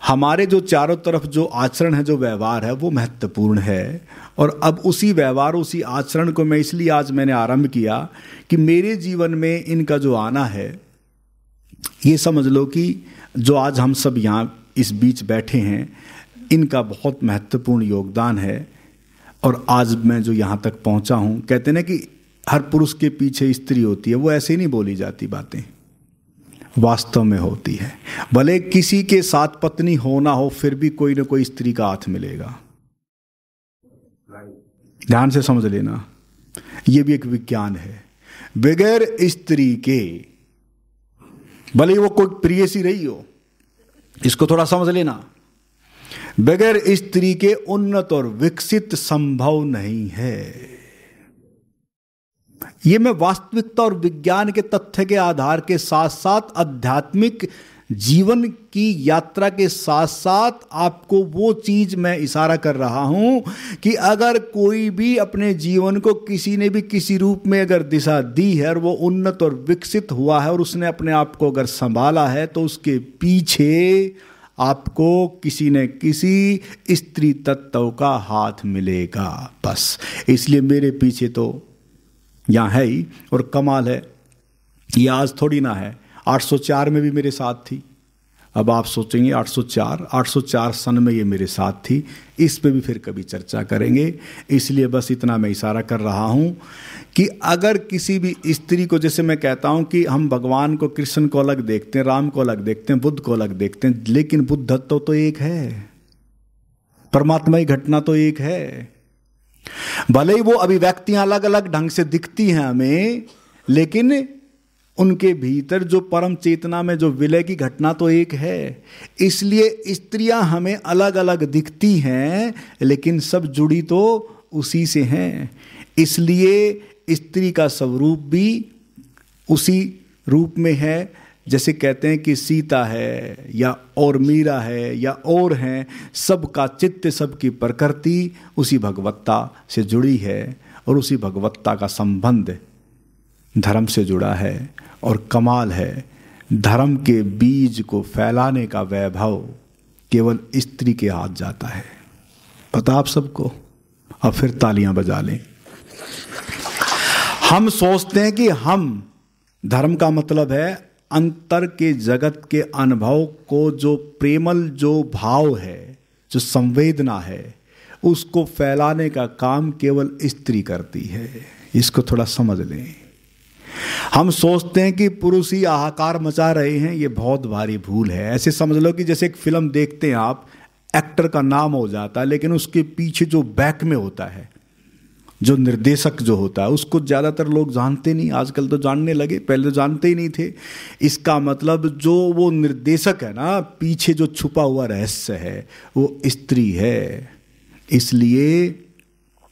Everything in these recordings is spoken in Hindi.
हमारे जो चारों तरफ जो आचरण है, जो व्यवहार है, वो महत्वपूर्ण है। और अब उसी व्यवहार, उसी आचरण को मैं इसलिए आज मैंने आरंभ किया कि मेरे जीवन में इनका जो आना है, ये समझ लो कि जो आज हम सब यहाँ इस बीच बैठे हैं, इनका बहुत महत्वपूर्ण योगदान है। और आज मैं जो यहाँ तक पहुँचा हूँ, कहते ना कि हर पुरुष के पीछे स्त्री होती है, वो ऐसे नहीं बोली जाती बातें, वास्तव में होती है। भले किसी के साथ पत्नी हो ना हो, फिर भी कोई ना कोई स्त्री का हाथ मिलेगा। ध्यान से समझ लेना, यह भी एक विज्ञान है। बगैर स्त्री के, भले वो कोई प्रियसी रही हो, इसको थोड़ा समझ लेना, बगैर स्त्री के उन्नत और विकसित संभव नहीं है। ये मैं वास्तविकता और विज्ञान के तथ्य के आधार के साथ साथ आध्यात्मिक जीवन की यात्रा के साथ साथ आपको वो चीज मैं इशारा कर रहा हूं कि अगर कोई भी अपने जीवन को किसी ने भी किसी रूप में अगर दिशा दी है और वो उन्नत और विकसित हुआ है और उसने अपने आप को अगर संभाला है, तो उसके पीछे आपको किसी न किसी स्त्री तत्व का हाथ मिलेगा। बस इसलिए मेरे पीछे तो यहाँ है ही। और कमाल है, ये आज थोड़ी ना है, 804 में भी मेरे साथ थी। अब आप सोचेंगे 804 सन में ये मेरे साथ थी, इस पे भी फिर कभी चर्चा करेंगे। इसलिए बस इतना मैं इशारा कर रहा हूँ कि अगर किसी भी स्त्री को, जैसे मैं कहता हूँ कि हम भगवान को, कृष्ण को अलग देखते हैं, राम को अलग देखते हैं, बुद्ध को अलग देखते हैं, लेकिन बुद्धत्व तो एक है, परमात्मा की घटना तो एक है। भले ही वो अभिव्यक्तियां अलग अलग ढंग से दिखती हैं हमें, लेकिन उनके भीतर जो परम चेतना में जो विलय की घटना तो एक है। इसलिए स्त्रियां हमें अलग अलग दिखती हैं, लेकिन सब जुड़ी तो उसी से हैं। इसलिए स्त्री का स्वरूप भी उसी रूप में है, जैसे कहते हैं कि सीता है या और मीरा है या और हैं, सबका चित्त, सबकी प्रकृति उसी भगवत्ता से जुड़ी है और उसी भगवत्ता का संबंध धर्म से जुड़ा है। और कमाल है, धर्म के बीज को फैलाने का वैभव केवल स्त्री के हाथ जाता है। पता आप सबको? अब फिर तालियां बजा लें। हम सोचते हैं कि हम, धर्म का मतलब है अंतर के जगत के अनुभव को, जो प्रेमल जो भाव है, जो संवेदना है, उसको फैलाने का काम केवल स्त्री करती है। इसको थोड़ा समझ लें। हम सोचते हैं कि पुरुष ही हाहाकार मचा रहे हैं, ये बहुत भारी भूल है। ऐसे समझ लो कि जैसे एक फिल्म देखते हैं आप, एक्टर का नाम हो जाता है, लेकिन उसके पीछे जो बैक में होता है, जो निर्देशक जो होता है, उसको ज़्यादातर लोग जानते नहीं। आजकल तो जानने लगे, पहले तो जानते ही नहीं थे। इसका मतलब जो वो निर्देशक है ना, पीछे जो छुपा हुआ रहस्य है, वो स्त्री है। इसलिए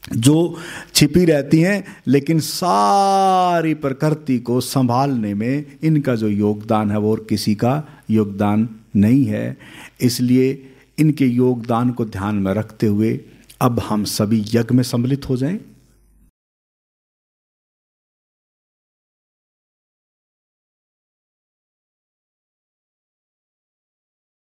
जो छिपी रहती हैं, लेकिन सारी प्रकृति को संभालने में इनका जो योगदान है वो और किसी का योगदान नहीं है। इसलिए इनके योगदान को ध्यान में रखते हुए अब हम सभी यज्ञ में सम्मिलित हो जाएं।